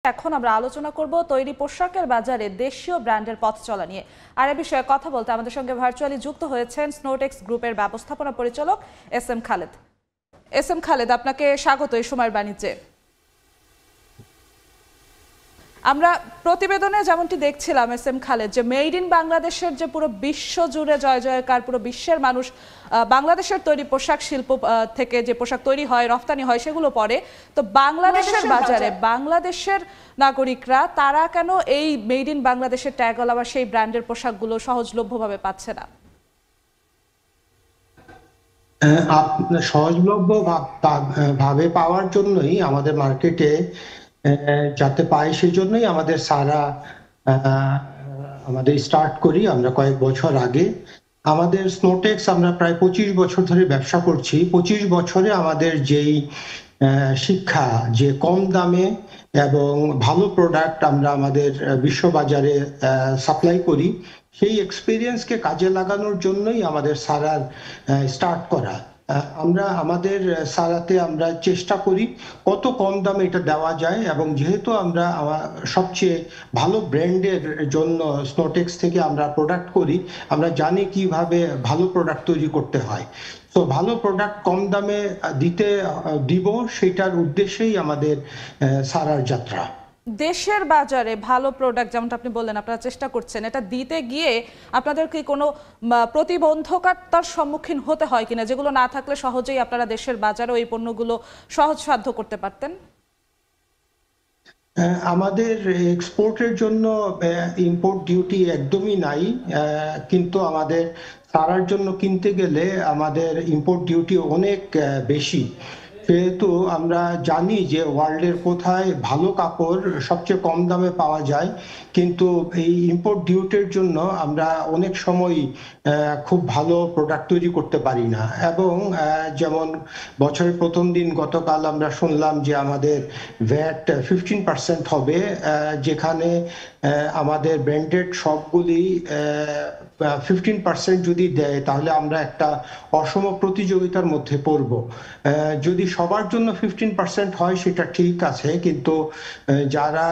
এখন আমরা আলোচনা করব তৈরি পোশাকের বাজারে দেশীয় ব্র্যান্ডের পথ চলা নিয়ে। আর এ বিষয়ে কথা বলতে আমাদের সঙ্গে ভার্চুয়ালি যুক্ত হয়েছেন স্নোটেক্স গ্রুপের ব্যবস্থাপনা পরিচালক এস.এম. খালেদ। এস.এম. খালেদ, আপনাকে স্বাগত এই সময়ের বাণিজ্যে। আমরা প্রতিবেদনে যেমনটি দেখছিলাম এস.এম. খালেদ, যে মেড ইন বাংলাদেশের যে পুরো বিশ্ব জুড়ে জয় জয়কার, পুরো বিশ্বের মানুষ বাংলাদেশের তৈরি পোশাক শিল্প থেকে যে পোশাক তৈরি হয়, রফতানি হয়, সেগুলো পরে। তো বাংলাদেশের বাজারে বাংলাদেশের নাগরিকরা তারা কেন এই মেড ইন বাংলাদেশের ট্যাগওয়ালা বা সেই ব্র্যান্ডের পোশাকগুলো সহজলভ্যভাবে পাচ্ছে না? সহজলভ্য ভাবে পাওয়ার জন্যই আমাদের মার্কেটে যাতে পাই, সেই জন্যই আমাদের সারা আমাদের স্টার্ট করি আমরা কয়েক বছর আগে। আমাদের স্নোটেক্স আমরা প্রায় 25 বছর ধরে ব্যবসা করছি। 25 বছরে আমাদের যেই শিক্ষা, যে কম দামে এবং ভালো প্রোডাক্ট আমরা আমাদের বিশ্ববাজারে সাপ্লাই করি, সেই এক্সপিরিয়েন্সকে কাজে লাগানোর জন্যই আমাদের সারার স্টার্ট করা। আমরা আমাদের সারাতে আমরা চেষ্টা করি কত কম দামে এটা দেওয়া যায়, এবং যেহেতু আমরা সবচেয়ে ভালো ব্র্যান্ডের জন্য স্নোটেক্স থেকে আমরা প্রোডাক্ট করি, আমরা জানি কিভাবে ভালো প্রোডাক্ট তৈরি করতে হয়। তো ভালো প্রোডাক্ট কম দামে দিব, সেটার উদ্দেশ্যেই আমাদের সারার যাত্রা। দেশের বাজারে ভালো প্রোডাক্ট, যেমনটা আপনি বললেন আপনারা চেষ্টা করছেন, এটা দিতে গিয়ে আপনাদের কি কোনো প্রতিবন্ধকতার সম্মুখীন হতে হয় কিনা, যেগুলো না থাকলে সহজেই আপনারা দেশের বাজারে ওই পণ্যগুলো সহজসাধ্য করতে পারতেন? আমাদের এক্সপোর্টের জন্য ইম্পোর্ট ডিউটি একদমই নাই, কিন্তু আমাদের সারার জন্য কিনতে গেলে আমাদের ইম্পোর্ট ডিউটি অনেক বেশি। যেহেতু আমরা জানি যে ওয়ার্ল্ডের কোথায় ভালো কাপড় সবচেয়ে কম দামে পাওয়া যায়, কিন্তু এই ইম্পোর্ট ডিউটির জন্য আমরা অনেক সময় খুব ভালো প্রোডাক্ট তৈরি করতে পারি না। এবং যেমন বছরের প্রথম দিন গতকাল আমরা শুনলাম যে আমাদের ভ্যাট 15% হবে, যেখানে আমাদের ব্র্যান্ডেড সবগুলি 15% যদি দেয়, তাহলে আমরা একটা অসম প্রতিযোগিতার মধ্যে পড়ব। যদি সবার জন্য 15% হয় সেটা ঠিক আছে, কিন্তু যারা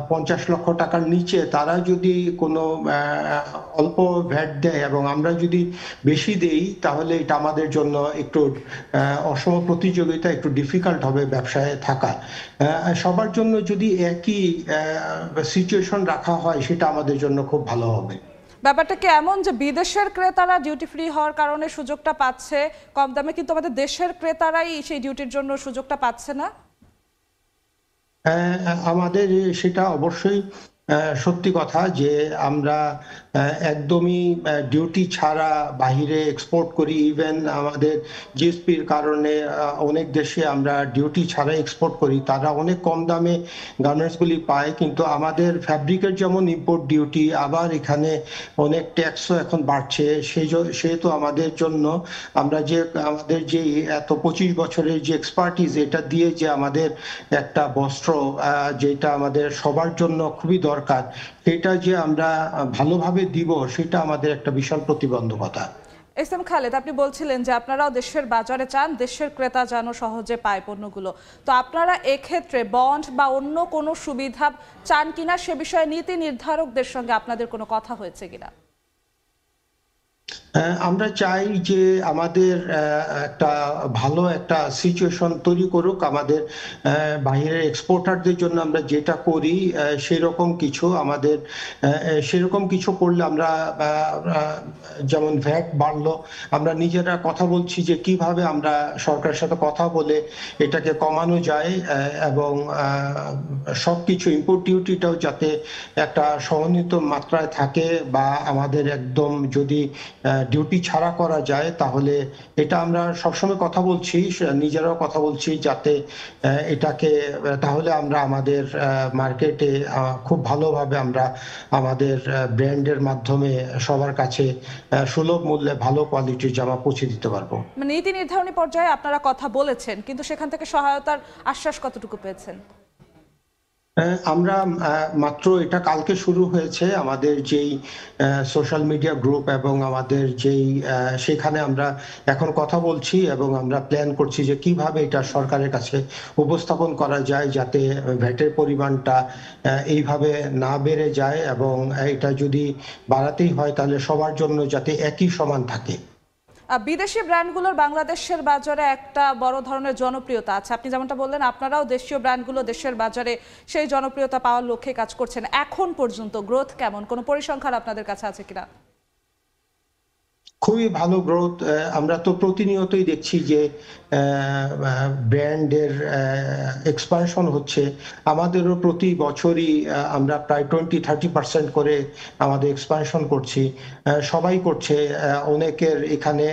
50 লক্ষ টাকার নিচে, তারা যদি কোনো অল্প ভ্যাট দেয় এবং আমরা যদি বেশি দেই, তাহলে এটা আমাদের জন্য একটু অসম প্রতিযোগিতা, একটু ডিফিকাল্ট হবে ব্যবসায় থাকা। সবার জন্য যদি একই সিচুয়েশন রাখা হয়, সেটা আমাদের জন্য খুব ভালো হবে। ব্যাপারটা কি এমন যে বিদেশের ক্রেতারা ডিউটি ফ্রি হওয়ার কারণে সুযোগটা পাচ্ছে কম দামে, কিন্তু আমাদের দেশের ক্রেতারাই সেই ডিউটির জন্য সুযোগটা পাচ্ছে না? আমাদের সেটা অবশ্যই সত্যি কথা যে আমরা একদমই ডিউটি ছাড়া বাহিরে এক্সপোর্ট করি। ইভেন আমাদের জিএসপির কারণে অনেক দেশে আমরা ডিউটি ছাড়া এক্সপোর্ট করি, তারা অনেক কম দামে গার্মেন্টসগুলি পায়। কিন্তু আমাদের ফ্যাব্রিকের যেমন ইম্পোর্ট ডিউটি, আবার এখানে অনেক ট্যাক্সও এখন বাড়ছে। সেহেতু আমাদের জন্য আমরা যে আমাদের যে এত 25 বছরের যে এক্সপার্টিস, এটা দিয়ে যে আমাদের একটা বস্ত্র যেটা আমাদের সবার জন্য খুবই দরকার, সেটা যে আমরা ভালোভাবে দিব, সেটা আমাদের একটা বিশাল প্রতিবন্ধকতা। এস.এম. খালেদ, আপনি বলছিলেন যে আপনারাও দেশের বাজারে চান দেশের ক্রেতা যেন সহজে পায় পণ্যগুলো। তো আপনারা এক্ষেত্রে বন্ড বা অন্য কোনো সুবিধা চান কিনা, সে বিষয়ে নীতি নির্ধারকদের সঙ্গে আপনাদের কোনো কথা হয়েছে কিনা? আমরা চাই যে আমাদের একটা ভালো একটা সিচুয়েশন তৈরি করুক আমাদের বাইরের এক্সপোর্টারদের জন্য। আমরা যেটা করি সেরকম কিছু আমাদের সেরকম কিছু করলে আমরা যেমন ভ্যাট বাড়লো, আমরা নিজেরা কথা বলছি যে কিভাবে আমরা সরকারের সাথে কথা বলে এটাকে কমানো যায়, এবং সবকিছু ইম্পোর্ট ডিউটিটাও যাতে একটা সমন্বিত মাত্রায় থাকে, বা আমাদের একদম যদি ডিউটি ছাড়া করা যায়, তাহলে এটা আমরা সবসময় কথা বলছি, নিজেরাও কথা বলছি, যাতে এটাকে তাহলে আমরা আমাদের মার্কেটে খুব ভালোভাবে আমরা আমাদের ব্র্যান্ডের মাধ্যমে সবার কাছে সুলভ মূল্যে ভালো কোয়ালিটির জামা পৌঁছে দিতে পারবো। মানে নীতি নির্ধারণী পর্যায়ে আপনারা কথা বলেছেন, কিন্তু সেখান থেকে সহায়তার আশ্বাস কতটুকু পেয়েছেন? আমরা মাত্র এটা কালকে শুরু হয়েছে আমাদের যেই সোশ্যাল মিডিয়া গ্রুপ এবং আমাদের যেই সেখানে আমরা এখন কথা বলছি এবং আমরা প্ল্যান করছি যে কিভাবে এটা সরকারের কাছে উপস্থাপন করা যায় যাতে ভ্যাটের পরিমাণটা এইভাবে না বেড়ে যায় এবং এটা যদি বাড়াতেই হয় তাহলে সবার জন্য যাতে একই সমান থাকে। বিদেশি ব্র্যান্ডগুলোর বাংলাদেশের বাজারে একটা বড় ধরনের জনপ্রিয়তা আছে। আপনি যেমনটা বললেন, আপনারাও দেশীয় ব্র্যান্ডগুলো দেশের বাজারে সেই জনপ্রিয়তা পাওয়ার লক্ষ্যে কাজ করছেন। এখন পর্যন্ত গ্রোথ কেমন, কোনো পরিসংখ্যান আপনাদের কাছে আছে কিনা? খুবই ভালো গ্রোথ। আমরা তো প্রতিনিয়তই দেখছি যে ব্র্যান্ডের এক্সপানশন হচ্ছে। আমাদেরও প্রতি বছরই আমরা প্রায় 20-30% করে আমাদের এক্সপানশন করছি। সবাই করছে। অনেকের এখানে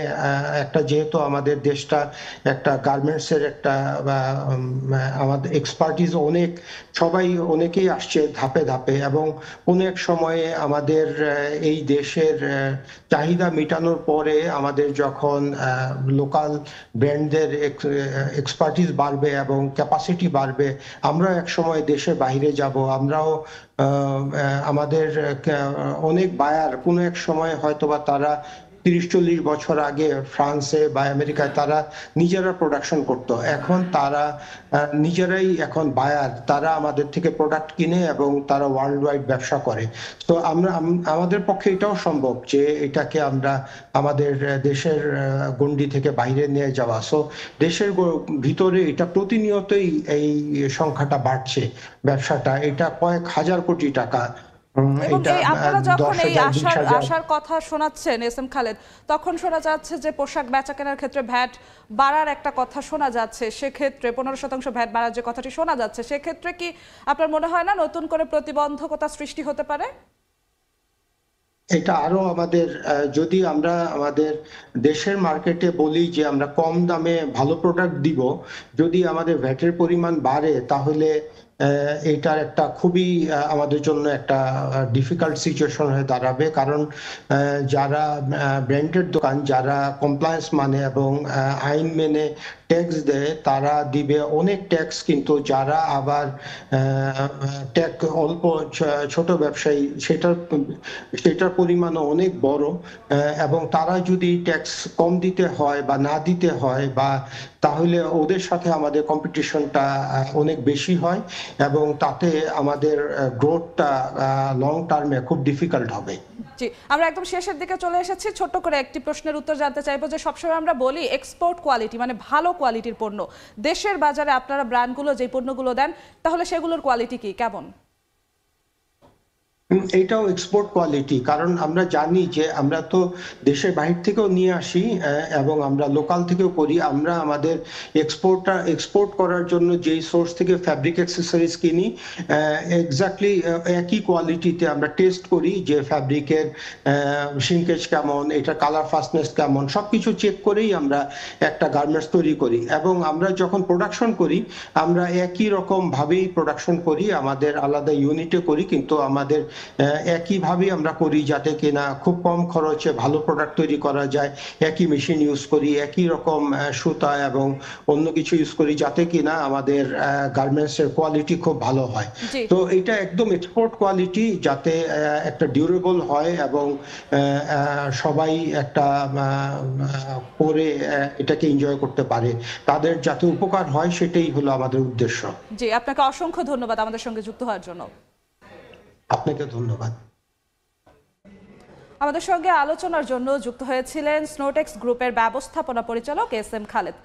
একটা যেহেতু আমাদের দেশটা একটা গার্মেন্টসের একটা আমাদের এক্সপার্টিস অনেক, সবাই অনেকেই আসছে ধাপে ধাপে এবং কোনো এক সময়ে আমাদের এই দেশের চাহিদা মেটানোর পরে আমাদের যখন লোকাল ব্র্যান্ডদের এক্সপার্টিস বাড়বে এবং ক্যাপাসিটি বাড়বে, আমরা এক সময় দেশের বাইরে যাব। আমরাও আমাদের অনেক বায়ার কোনো এক সময় হয়তোবা তারা 30-40 বছর আগে ফ্রান্সে বা আমেরিকায় তারা নিজেরা প্রোডাকশন করত, এখন তারা নিজেরাই এখন বায়ার, তারা আমাদের থেকে প্রোডাক্ট কিনে এবং তারা ওয়ার্ল্ড ওয়াইড ব্যবসা করে। তো আমরা আমাদের পক্ষে এটাও সম্ভব যে এটাকে আমরা আমাদের দেশের গণ্ডি থেকে বাইরে নিয়ে যাওয়া। সো দেশের ভিতরে এটা প্রতিনিয়তই এই সংখ্যাটা বাড়ছে, ব্যবসাটা এটা কয়েক হাজার কোটি টাকা। এবং এটা এই আপনারা যখন এই 10,000, 20,000। আশার কথা শোনাচ্ছেন এস এম খালেদ, তখন শোনা যাচ্ছে যে পোশাক বেচা কেনার ক্ষেত্রে ভ্যাট বাড়ার একটা কথা শোনা যাচ্ছে। সেক্ষেত্রে 15% ভ্যাট বাড়ার যে কথাটি শোনা যাচ্ছে, সেক্ষেত্রে কি আপনার মনে হয় না নতুন করে প্রতিবন্ধকতা সৃষ্টি হতে পারে? এটা আরো আমাদের যদি আমরা আমাদের দেশের মার্কেটে বলি যে আমরা কম দামে ভালো প্রোডাক্ট দিব, যদি আমাদের ভ্যাটের পরিমাণ বাড়ে তাহলে এটার একটা খুবই আমাদের জন্য একটা ডিফিকাল্ট সিচুয়েশন হয়ে দাঁড়াবে। কারণ যারা ব্র্যান্ডেড দোকান, যারা কমপ্লায়েন্স মানে এবং আইন মেনে ট্যাক্স দেয়, তারা দিবে অনেক ট্যাক্স, কিন্তু যারা আবার ট্যাক্স অল্প ছোট ব্যবসায়ী সেটার পরিমাণও অনেক বড়, এবং তারা যদি ট্যাক্স কম দিতে হয় বা না দিতে হয় বা তাহলে ওদের সাথে আমাদের কম্পিটিশনটা অনেক বেশি হয় এবং তাতে আমাদের গ্রোথটা লং টার্মে খুব ডিফিকাল্ট হবে। জি, আমরা একদম শেষের দিকে চলে এসেছি। ছোট্ট করে একটি প্রশ্নের উত্তর জানতে চাইবো যে সবসময় আমরা বলি এক্সপোর্ট কোয়ালিটি মানে ভালো কোয়ালিটির পণ্য, দেশের বাজারে আপনারা ব্র্যান্ডগুলো যে পণ্যগুলো দেন তাহলে সেগুলোর কোয়ালিটি কি কেমন? এটাও এক্সপোর্ট কোয়ালিটি, কারণ আমরা জানি যে আমরা তো দেশের বাহির থেকেও নিয়ে আসি এবং আমরা লোকাল থেকেও করি। আমরা আমাদের এক্সপোর্ট করার জন্য যেই সোর্স থেকে ফ্যাব্রিক অ্যাক্সেসরিজ কিনি, এক্স্যাক্টলি একই কোয়ালিটিতে আমরা টেস্ট করি যে ফ্যাব্রিকের শিঙ্কেজ কেমন, এটা কালার ফাস্টনেস কেমন, সবকিছু চেক করেই আমরা একটা গার্মেন্টস তৈরি করি। এবং আমরা যখন প্রোডাকশন করি আমরা একই রকম ভাবেই প্রোডাকশন করি, আমাদের আলাদা ইউনিটে করি, কিন্তু আমাদের একইভাবে আমরা করি যাতে কিনা খুব কম খরচে ভালো প্রোডাক্ট তৈরি করা যায়। একই মেশিন ইউজ করি, একই রকম সুতা এবং অন্য কিছু ইউজ করি যাতে কিনা আমাদের গার্মেন্টস এর কোয়ালিটি খুব ভালো হয়। তো এটা একদম এক্সপোর্ট কোয়ালিটি, যাতে একটা ডিউরেবল হয় এবং সবাই একটা পরে এটাকে এনজয় করতে পারে, তাদের যাতে উপকার হয়, সেটাই হলো আমাদের উদ্দেশ্য। জি, আপনাকে অসংখ্য ধন্যবাদ আমাদের সঙ্গে যুক্ত হওয়ার জন্য। আপনাকে ধন্যবাদ। আমাদের সঙ্গে আলোচনার জন্য যুক্ত হয়েছিলেন স্নোটেক্স গ্রুপের ব্যবস্থাপনা পরিচালক এস এম খালেদ।